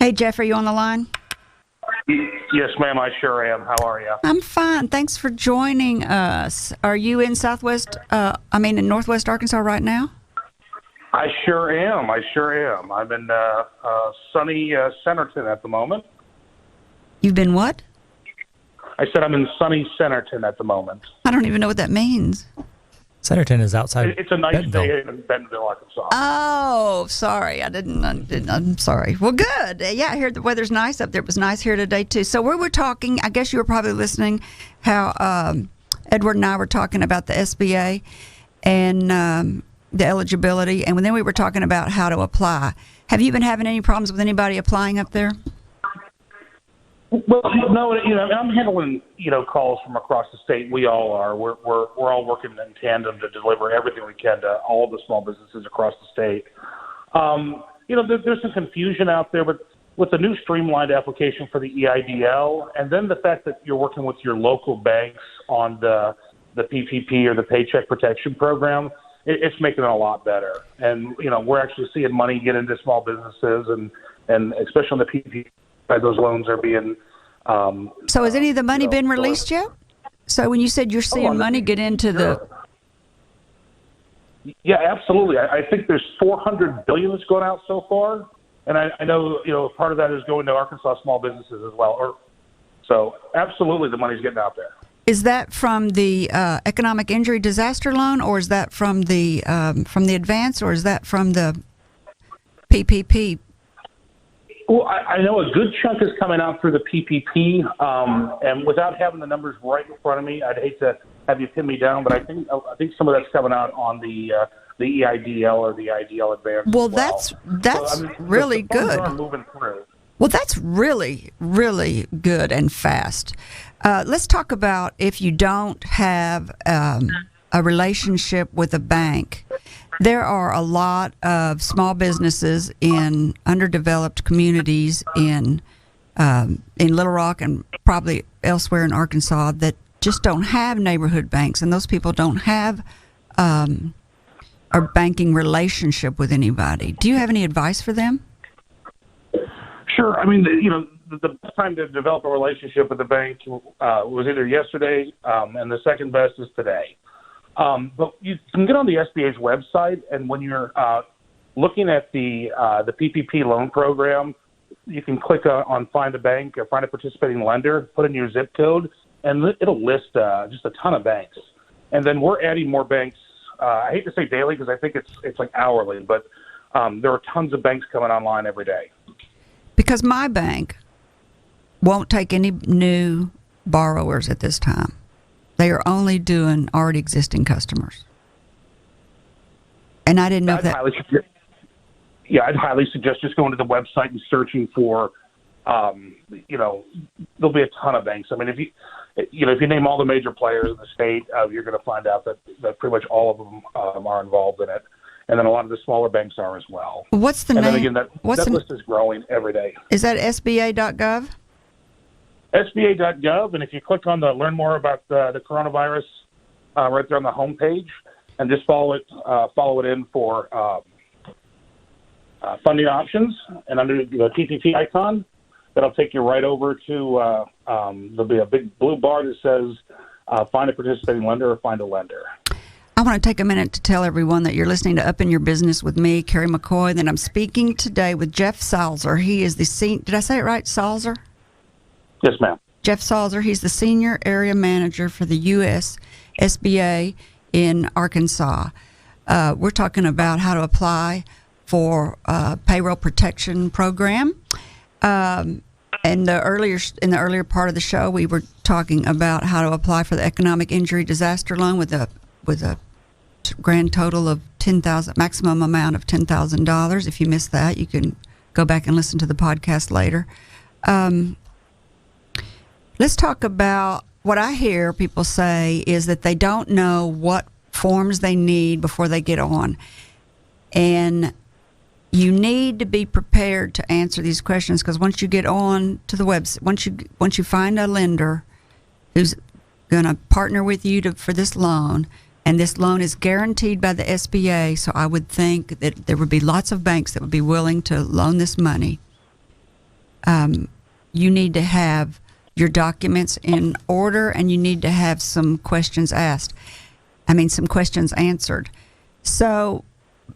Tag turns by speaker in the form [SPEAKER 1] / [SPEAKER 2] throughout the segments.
[SPEAKER 1] Hey, Jeff, are you on the line?
[SPEAKER 2] Yes, ma'am, I sure am. How are you?
[SPEAKER 1] I'm fine. Thanks for joining us. Are you in in Northwest Arkansas right now?
[SPEAKER 2] I sure am. I'm in sunny Centerton at the moment.
[SPEAKER 1] You've been what?
[SPEAKER 2] I said I'm in sunny Centerton at the moment.
[SPEAKER 1] I don't even know what that means.
[SPEAKER 3] Centerton is outside.
[SPEAKER 2] It's a nice
[SPEAKER 3] Bentonville.
[SPEAKER 2] day in Bentonville, Arkansas.
[SPEAKER 1] Oh, sorry. I'm sorry. Well, good. Yeah, I heard the weather's nice up there. It was nice here today, too. So we were talking, I guess you were probably listening, how Edward and I were talking about the SBA and the eligibility, and then we were talking about how to apply. Have you been having any problems with anybody applying up there?
[SPEAKER 2] Well, no, I'm handling, calls from across the state. We all are. We're all working in tandem to deliver everything we can to all the small businesses across the state. There's some confusion out there, but with the new streamlined application for the EIDL, and then the fact that you're working with your local banks on the PPP or the Paycheck Protection Program, it's making it a lot better. And, we're actually seeing money get into small businesses, and especially on the PPP side, those loans are being
[SPEAKER 1] So has any of the money been released yet? So when you said you're seeing money get into the...
[SPEAKER 2] Yeah, absolutely. I think there's $400 billion that's going out so far. And I know, part of that is going to Arkansas small businesses as well. So absolutely the money's getting out there.
[SPEAKER 1] Is that from the economic injury disaster loan, or is that from the advance, or is that from the PPP?
[SPEAKER 2] Well, I know a good chunk is coming out through the PPP, and without having the numbers right in front of me, I'd hate to have you pin me down, but I think some of that's coming out on the EIDL or the EIDL advance.
[SPEAKER 1] Well, that's really
[SPEAKER 2] the funds
[SPEAKER 1] good.
[SPEAKER 2] are moving through.
[SPEAKER 1] Well, that's really, really good and fast. Let's talk about if you don't have a relationship with a bank. There are a lot of small businesses in underdeveloped communities in Little Rock and probably elsewhere in Arkansas that just don't have neighborhood banks, and those people don't have a banking relationship with anybody. Do you have any advice for them?
[SPEAKER 2] Sure. I mean, the best time to develop a relationship with the bank was either yesterday, and the second best is today. But you can get on the SBA's website, and when you're looking at the PPP loan program, you can click on Find a Bank or Find a Participating Lender, put in your zip code, and it'll list just a ton of banks. And then we're adding more banks. I hate to say daily because I think it's like hourly, but there are tons of banks coming online every day.
[SPEAKER 1] Because my bank won't take any new borrowers at this time. They are only doing already existing customers. And I didn't know that.
[SPEAKER 2] I'd highly suggest just going to the website and searching for, there'll be a ton of banks. I mean, if you name all the major players in the state, you're going to find out that pretty much all of them are involved in it. And then a lot of the smaller banks are as well.
[SPEAKER 1] What's the name?
[SPEAKER 2] And then again, that list is growing every day.
[SPEAKER 1] Is that SBA.gov?
[SPEAKER 2] SBA.gov, and if you click on the Learn More About the Coronavirus right there on the homepage, and just follow it in for funding options, and under the PPP icon, that'll take you right over to, there'll be a big blue bar that says Find a Participating Lender or Find a Lender.
[SPEAKER 1] I want to take a minute to tell everyone that you're listening to Up in Your Business with me, Kerry McCoy, and I'm speaking today with Jeff Salzer. He is did I say it right, Salzer?
[SPEAKER 2] Yes, ma'am.
[SPEAKER 1] Jeff Salzer, he's the Senior Area Manager for the U.S. SBA in Arkansas. We're talking about how to apply for Payroll Protection Program. In the earlier part of the show, we were talking about how to apply for the Economic Injury Disaster Loan with a grand total of maximum amount of $10,000. If you missed that, you can go back and listen to the podcast later. Let's talk about what I hear people say is that they don't know what forms they need before they get on. And you need to be prepared to answer these questions, because once you get on to the website, once you find a lender who's going to partner with you for this loan, and this loan is guaranteed by the SBA, so I would think that there would be lots of banks that would be willing to loan this money. you need to have your documents in order, and you need to have some questions asked. Some questions answered. So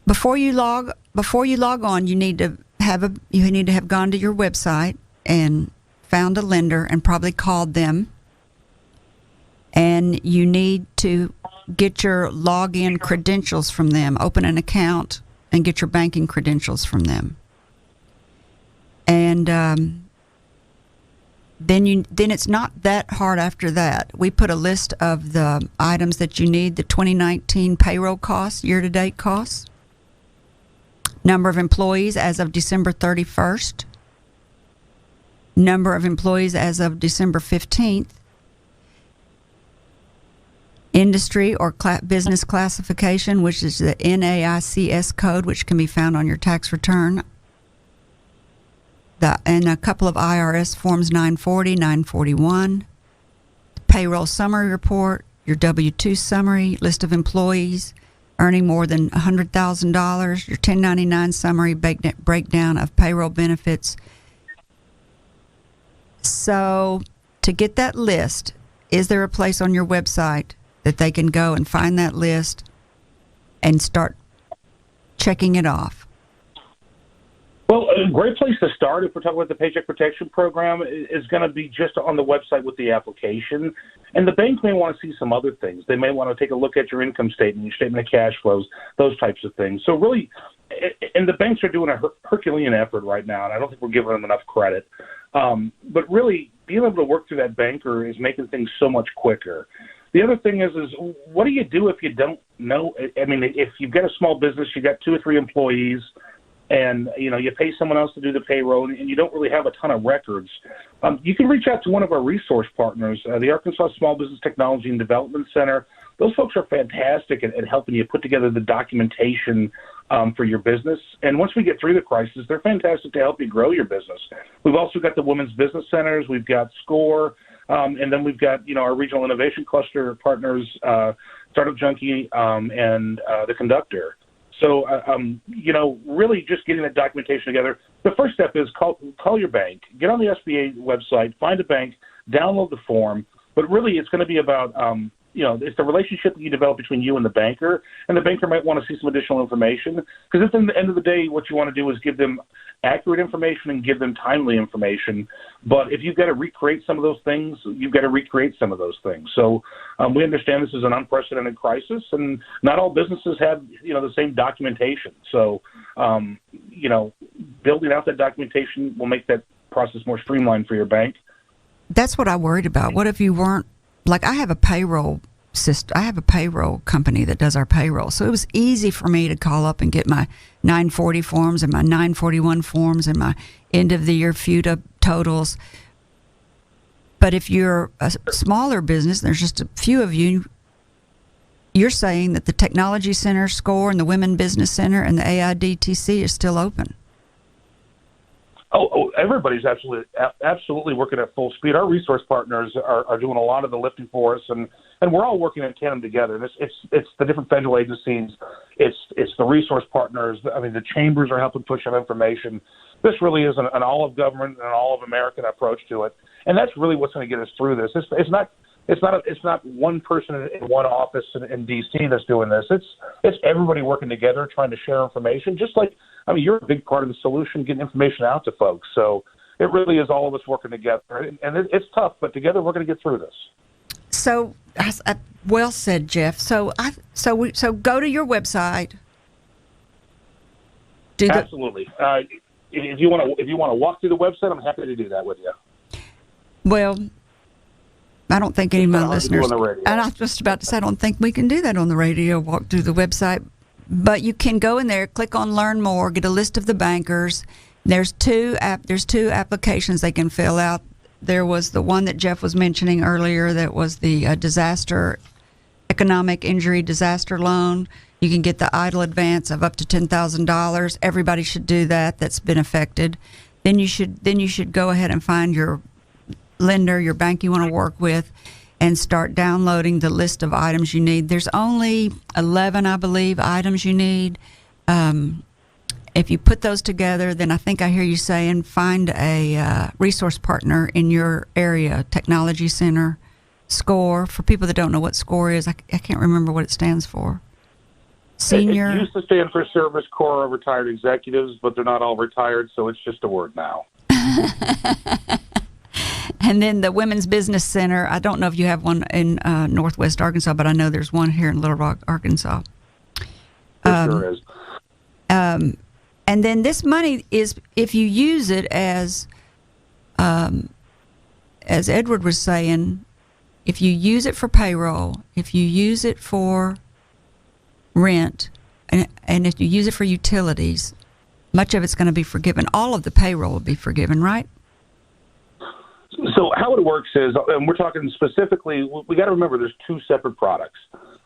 [SPEAKER 1] before you log on, you need to have gone to your website and found a lender and probably called them. And you need to get your login credentials from them, open an account, and get your banking credentials from them. And then it's not that hard after that. We put a list of the items that you need: the 2019 payroll costs, year-to-date costs, number of employees as of December 31st, number of employees as of December 15th, industry or business classification, which is the NAICS code, which can be found on your tax return, and a couple of IRS forms, 940, 941, payroll summary report, your W-2 summary, list of employees earning more than $100,000, your 1099 summary, breakdown of payroll benefits. So to get that list, is there a place on your website that they can go and find that list and start checking it off?
[SPEAKER 2] Well, a great place to start, if we're talking about the Paycheck Protection Program, is going to be just on the website with the application. And the bank may want to see some other things. They may want to take a look at your income statement, your statement of cash flows, those types of things. So really, and the banks are doing a Herculean effort right now, and I don't think we're giving them enough credit. But really, being able to work through that banker is making things so much quicker. The other thing is what do you do if you don't know? If you've got a small business, you've got 2 or 3 employees, and you pay someone else to do the payroll, and you don't really have a ton of records, you can reach out to one of our resource partners, the Arkansas Small Business Technology and Development Center. Those folks are fantastic at helping you put together the documentation for your business. And once we get through the crisis, they're fantastic to help you grow your business. We've also got the Women's Business Centers. We've got SCORE. And then we've got, our regional innovation cluster partners, Startup Junkie, and the Conductor. So, really just getting that documentation together. The first step is call your bank, get on the SBA website, find a bank, download the form. But really, it's going to be about, it's the relationship that you develop between you and the banker might want to see some additional information. Because at the end of the day, what you want to do is give them accurate information and give them timely information. But if you've got to recreate some of those things, you've got to recreate some of those things. So we understand this is an unprecedented crisis, and not all businesses have, the same documentation. So, building out that documentation will make that process more streamlined for your bank.
[SPEAKER 1] That's what I worried about. What if you weren't, I have a payroll system. I have a payroll company that does our payroll. So it was easy for me to call up and get my 940 forms and my 941 forms and my end of the year FUTA totals. But if you're a smaller business, there's just a few of you, you're saying that the Technology Center, SCORE, and the Women Business Center and the AIDTC is still open.
[SPEAKER 2] Oh, everybody's absolutely working at full speed. Our resource partners are doing a lot of the lifting for us, and we're all working in tandem together. And it's the different federal agencies, it's the resource partners. The chambers are helping push out information. This really is an all of government and an all of American approach to it, and that's really what's going to get us through this. It's not one person in one office in D.C. that's doing this. It's everybody working together, trying to share information. Just like, you're a big part of the solution, getting information out to folks. So it really is all of us working together, and it's tough, but together we're going to get through this. So,
[SPEAKER 1] well said, Jeff. So go to your website.
[SPEAKER 2] Absolutely. If you want to walk through the website, I'm happy to do that with you.
[SPEAKER 1] Well, I don't think any of my listeners, and I was just about to say, I don't think we can do that on the radio, walk through the website. But you can go in there, click on Learn More, get a list of the bankers. There's two applications they can fill out. There was the one that Jeff was mentioning earlier that was the economic injury disaster loan. You can get the EIDL advance of up to $10,000. Everybody should do that that's been affected. Then you should go ahead and find your lender, your bank you want to work with, and start downloading the list of items you need. There's only 11, I believe, items you need. if you put those together, then I think I hear you saying find a resource partner in your area, technology center, SCORE. For people that don't know what SCORE is, I can't remember what it stands for. Senior.
[SPEAKER 2] It used to stand for Service Corps of Retired Executives, but they're not all retired, so it's just a word now.
[SPEAKER 1] And then the Women's Business Center. I don't know if you have one in Northwest Arkansas, but I know there's one here in Little Rock, Arkansas.
[SPEAKER 2] It sure is.
[SPEAKER 1] And then this money is, if you use it as Edward was saying, if you use it for payroll, if you use it for rent, and if you use it for utilities, much of it's going to be forgiven. All of the payroll will be forgiven, right?
[SPEAKER 2] So how it works is, and we're talking specifically, we got to remember there's two separate products.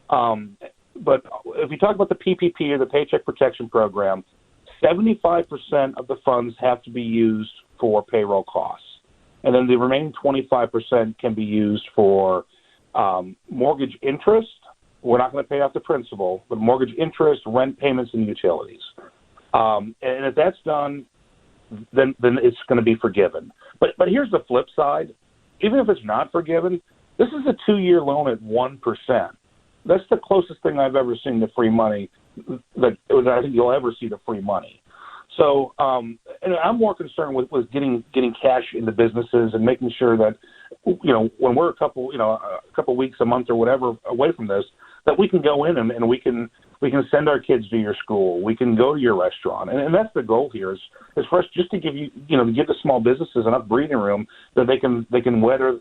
[SPEAKER 2] But if you talk about the PPP or the Paycheck Protection Program, 75% of the funds have to be used for payroll costs. And then the remaining 25% can be used for mortgage interest. We're not going to pay off the principal, but mortgage interest, rent payments, and utilities. And if that's done, then it's going to be forgiven. But here's the flip side. Even if it's not forgiven, this is a 2-year loan at 1%. That's the closest thing I've ever seen to free money that I think you'll ever see to free money. So and I'm more concerned with getting cash into businesses and making sure that, when we're a couple weeks, a month, or whatever away from this, that we can go in and we can send our kids to your school. We can go to your restaurant, and that's the goal here is for us just to give to give the small businesses enough breathing room that they can weather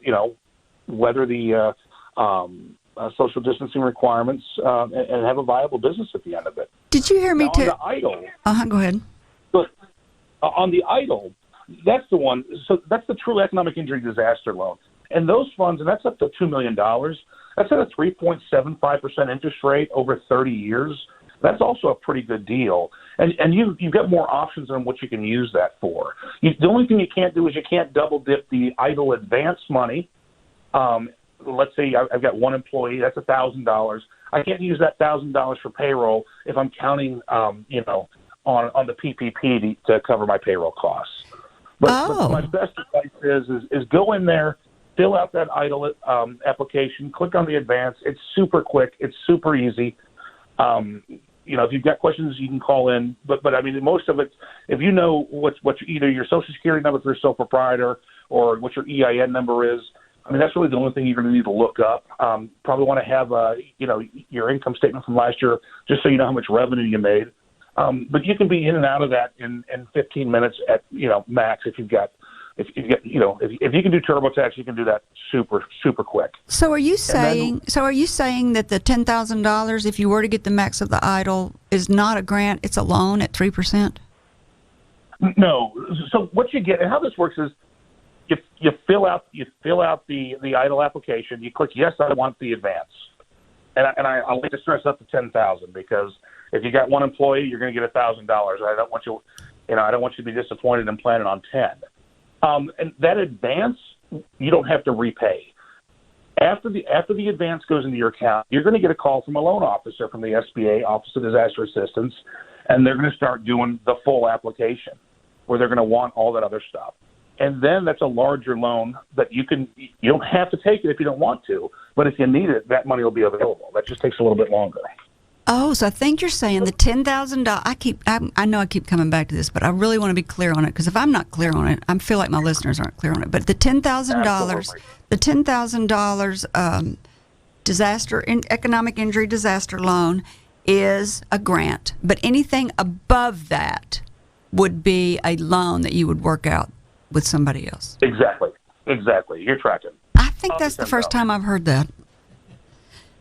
[SPEAKER 2] the social distancing requirements and have a viable business at the end of it.
[SPEAKER 1] Did you hear me too?
[SPEAKER 2] On the EIDL.
[SPEAKER 1] Go ahead.
[SPEAKER 2] But on the EIDL, that's the one. So that's the true economic injury disaster loan, and those funds, and that's up to $2 million. That's at a 3.75% interest rate over 30 years. That's also a pretty good deal. And you've got more options on what you can use that for. The only thing you can't do is you can't double dip the EIDL advance money. Let's say I've got one employee, that's $1,000. I can't use that $1,000 for payroll if I'm counting, on the PPP to cover my payroll costs. But my best advice is go in there, fill out that EIDL application, click on the advance. It's super quick. It's super easy. If you've got questions, you can call in. But I mean, most of it, if you know what's either your Social Security number if you're a sole proprietor or what your EIN number is, I mean, that's really the only thing you're going to need to look up. Probably want to have, your income statement from last year just so you know how much revenue you made. But you can be in and out of that in 15 minutes at, max if you can do TurboTax, you can do that super, super quick.
[SPEAKER 1] So are you saying that the $10,000, if you were to get the max of the EIDL, is not a grant, it's a loan at 3%?
[SPEAKER 2] No. So what you get and how this works is you fill out the EIDL application, you click yes, I want the advance. And I like to stress up to $10,000 because if you got one employee, you're going to get $1,000. I don't want you to be disappointed and planning on 10. And that advance, you don't have to repay. After the advance goes into your account, you're going to get a call from a loan officer from the SBA, Office of Disaster Assistance, and they're going to start doing the full application where they're going to want all that other stuff. And then that's a larger loan that you don't have to take it if you don't want to, but if you need it, that money will be available. That just takes a little bit longer.
[SPEAKER 1] Oh, so I think you're saying the $10,000. I know I keep coming back to this, but I really want to be clear on it because if I'm not clear on it, I feel like my listeners aren't clear on it. But the $10,000, economic injury disaster loan is a grant, but anything above that would be a loan that you would work out with somebody else.
[SPEAKER 2] Exactly. You're tracking.
[SPEAKER 1] I think that's the first time I've heard that.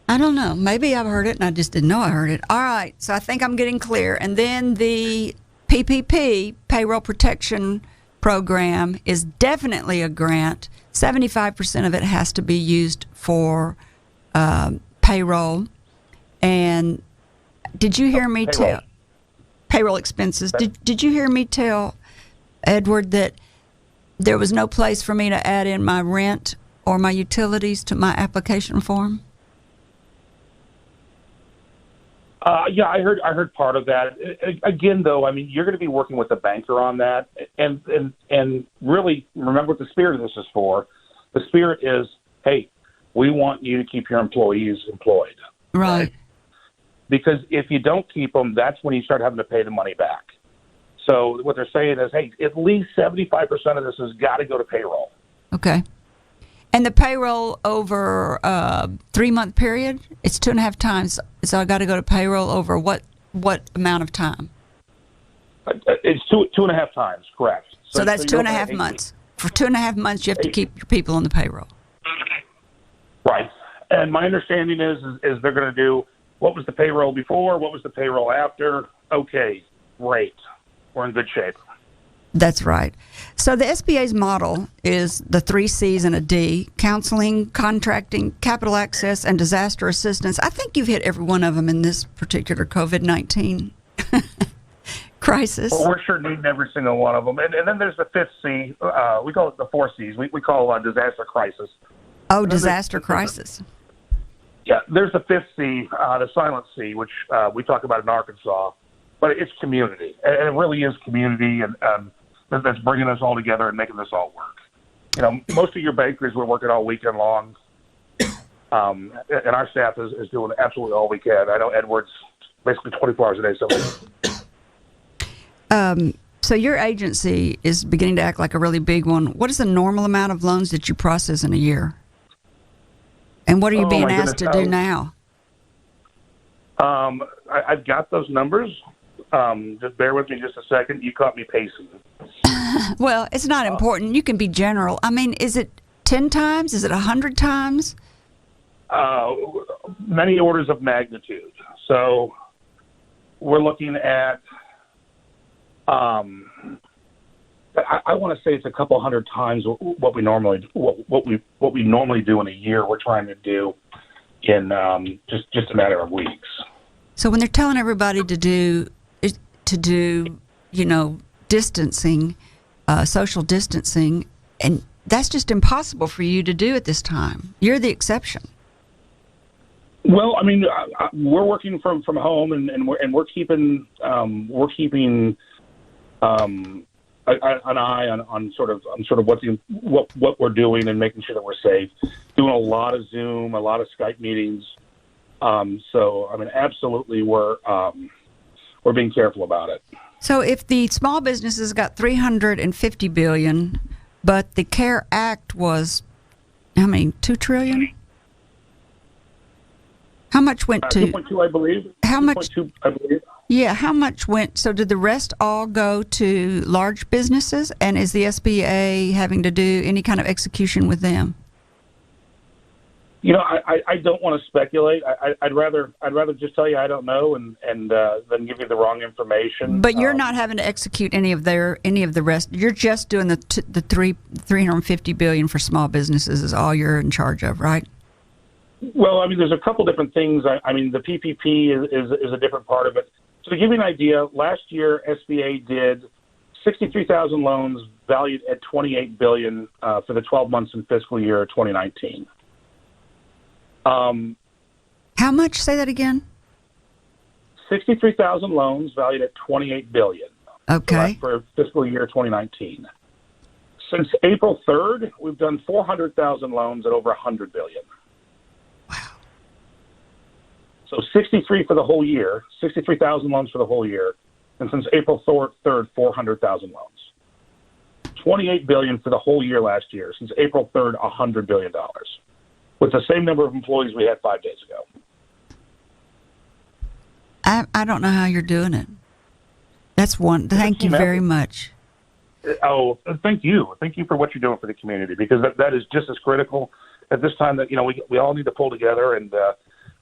[SPEAKER 1] I don't know. Maybe I've heard it and I just didn't know I heard it. All right. So I think I'm getting clear. And then the PPP, Payroll Protection Program, is definitely a grant. 75% of it has to be used for payroll. And did you hear me tell payroll expenses? Did you hear me tell Edward that there was no place for me to add in my rent or my utilities to my application form?
[SPEAKER 2] Yeah, I heard part of that. Again, though, I mean, you're going to be working with a banker on that, and really remember what the spirit of this is for. The spirit is, hey, we want you to keep your employees employed.
[SPEAKER 1] Right.
[SPEAKER 2] Because if you don't keep them, that's when you start having to pay the money back. So what they're saying is, hey, at least 75% of this has got to go to payroll.
[SPEAKER 1] Okay. And the payroll over a 3-month period, it's 2.5 times. So I got to go to payroll over what amount of time?
[SPEAKER 2] It's 2.5 times, correct.
[SPEAKER 1] So that's 2.5 months. For 2.5 months, you have to keep your people on the payroll.
[SPEAKER 2] Right. And my understanding is they're going to do, what was the payroll before? What was the payroll after? Okay, great. We're in good shape.
[SPEAKER 1] That's right. So the SBA's model is the 3 C's and a D: counseling, contracting, capital access, and disaster assistance. I think you've hit every one of them in this particular COVID-19 crisis.
[SPEAKER 2] Well, we're sure needing every single one of them. And then there's the 5th C. We call it the 4 C's. We call disaster crisis.
[SPEAKER 1] Oh, disaster crisis.
[SPEAKER 2] Yeah, there's the 5th C, the silent C, which we talk about in Arkansas. But it's community. And it really is community, and that's bringing us all together and making this all work. You know, most of your bankers were working all weekend long, and our staff is doing absolutely all we can. I know Edward's basically 24 hours a day.
[SPEAKER 1] So your agency is beginning to act like a really big one. What is the normal amount of loans that you process in a year? And what are you being asked to do now?
[SPEAKER 2] I've got those numbers. Just bear with me just a second. You caught me pacing.
[SPEAKER 1] Well, it's not important. You can be general. I mean, is it 10 times? Is it 100 times?
[SPEAKER 2] Many orders of magnitude. So we're looking at, I want to say it's a couple hundred times what we normally do in a year. We're trying to do in just a matter of weeks.
[SPEAKER 1] So when they're telling everybody to do, you know, distancing, social distancing, and that's just impossible for you to do at this time. You're the exception.
[SPEAKER 2] Well, I mean, we're working from home, and we're keeping an eye on sort of what we're doing and making sure that we're safe. Doing a lot of Zoom, a lot of Skype meetings. So I mean, absolutely, we're being careful about it.
[SPEAKER 1] So if the small businesses got $350 billion, but the CARE Act was, how many? $2 trillion. How much went to?
[SPEAKER 2] 2.2, I believe.
[SPEAKER 1] How much?
[SPEAKER 2] 2.2, I believe.
[SPEAKER 1] Yeah, how much went? So did the rest all go to large businesses? And is the SBA having to do any kind of execution with them?
[SPEAKER 2] You know, I don't want to speculate. I'd rather just tell you I don't know and then give you the wrong information.
[SPEAKER 1] But you're not having to execute any of the rest. You're just doing the $350 billion for small businesses is all you're in charge of, right?
[SPEAKER 2] Well, I mean, there's a couple different things. I mean, the PPP is a different part of it. So to give you an idea, last year SBA did 63,000 loans valued at $28 billion for the 12 months in fiscal year 2019.
[SPEAKER 1] How much? Say that again.
[SPEAKER 2] 63,000 loans valued at $28 billion.
[SPEAKER 1] Okay.
[SPEAKER 2] For fiscal year 2019. Since April 3rd, we've done 400,000 loans at over $100 billion.
[SPEAKER 1] Wow.
[SPEAKER 2] So 63 for the whole year, 63,000 loans for the whole year, and since April 3rd, 400,000 loans. $28 billion for the whole year last year. Since April 3rd, $100 billion. With the same number of employees we had 5 days ago.
[SPEAKER 1] I don't know how you're doing it. That's one. Thank you very much.
[SPEAKER 2] Oh, thank you. Thank you for what you're doing for the community, because that is just as critical at this time that, you know, we all need to pull together. And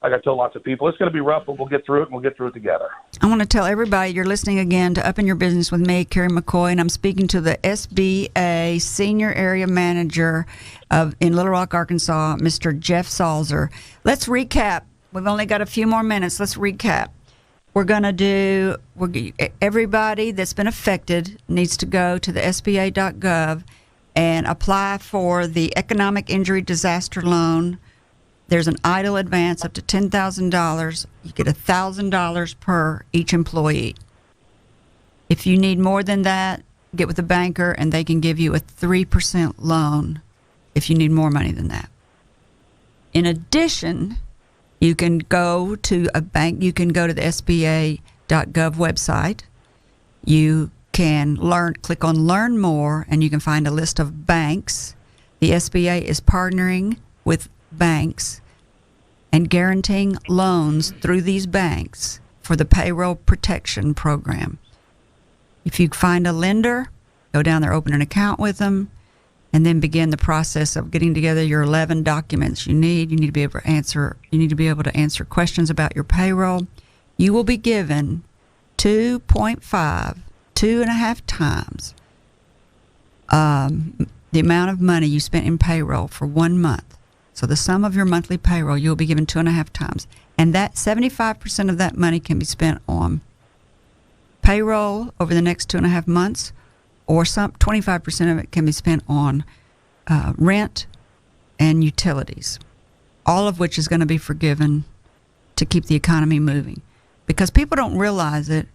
[SPEAKER 2] like I tell lots of people, it's going to be rough, but we'll get through it, and we'll get through it together.
[SPEAKER 1] I want to tell everybody you're listening again to Up in Your Business with me, Kerry McCoy, and I'm speaking to the SBA Senior Area Manager in Little Rock, Arkansas, Mr. Jeff Salzer. Let's recap. We've only got a few more minutes. Let's recap. Everybody that's been affected needs to go to the SBA.gov and apply for the Economic Injury Disaster Loan There's an EIDL advance up to $10,000. You get $1,000 per each employee. If you need more than that, get with a banker and they can give you a 3% loan if you need more money than that. In addition, you can go to a bank, you can go to the SBA.gov website. You can click on Learn More, and you can find a list of banks. The SBA is partnering with banks and guaranteeing loans through these banks for the Payroll Protection Program. If you find a lender, go down there, open an account with them, and then begin the process of getting together your 11 documents you need. You need to be able to answer. You need to be able to answer questions about your payroll. You will be given 2.5 times the amount of money you spent in payroll for 1 month. So the sum of your monthly payroll, you'll be given 2.5 times. And that 75% of that money can be spent on payroll over the next 2.5 months, or 25% of it can be spent on rent and utilities, all of which is going to be forgiven to keep the economy moving. Because people don't realize it,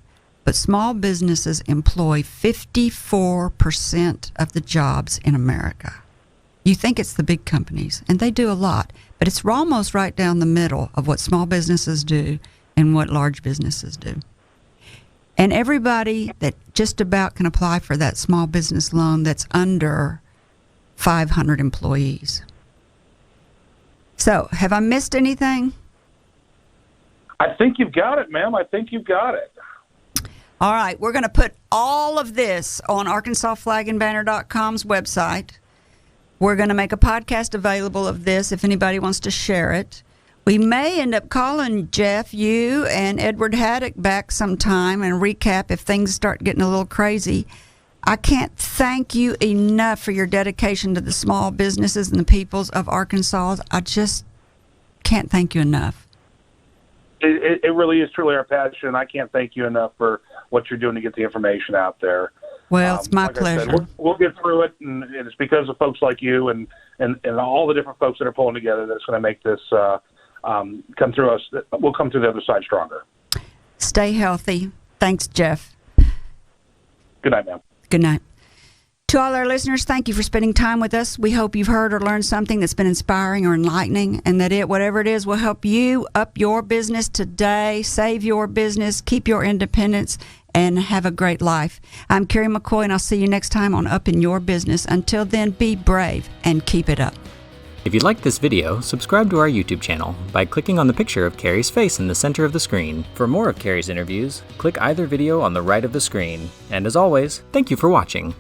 [SPEAKER 1] but small businesses employ 54% of the jobs in America. You think it's the big companies, and they do a lot, but it's almost right down the middle of what small businesses do and what large businesses do. And everybody that just about can apply for that small business loan that's under 500 employees. So, have I missed anything?
[SPEAKER 2] I think you've got it, ma'am. I think you've got it.
[SPEAKER 1] All right, we're going to put all of this on ArkansasFlagAndBanner.com's website. We're going to make a podcast available of this if anybody wants to share it. We may end up calling Jeff, you, and Edward Haddock back sometime and recap if things start getting a little crazy. I can't thank you enough for your dedication to the small businesses and the peoples of Arkansas. I just can't thank you enough.
[SPEAKER 2] It really is truly our passion. I can't thank you enough for what you're doing to get the information out there.
[SPEAKER 1] Well, it's my
[SPEAKER 2] like
[SPEAKER 1] pleasure.
[SPEAKER 2] I said, we'll get through it, and it's because of folks like you and all the different folks that are pulling together that's going to make this come through us. We'll come through the other side stronger.
[SPEAKER 1] Stay healthy. Thanks, Jeff.
[SPEAKER 2] Good night, ma'am.
[SPEAKER 1] Good night. To all our listeners, thank you for spending time with us. We hope you've heard or learned something that's been inspiring or enlightening, and that whatever it is, will help you up your business today, save your business, keep your independence, and have a great life. I'm Kerry McCoy, and I'll see you next time on Up in Your Business. Until then, be brave and keep it up.
[SPEAKER 3] If you liked this video, subscribe to our YouTube channel by clicking on the picture of Kerry's face in the center of the screen. For more of Kerry's interviews, click either video on the right of the screen. And as always, thank you for watching.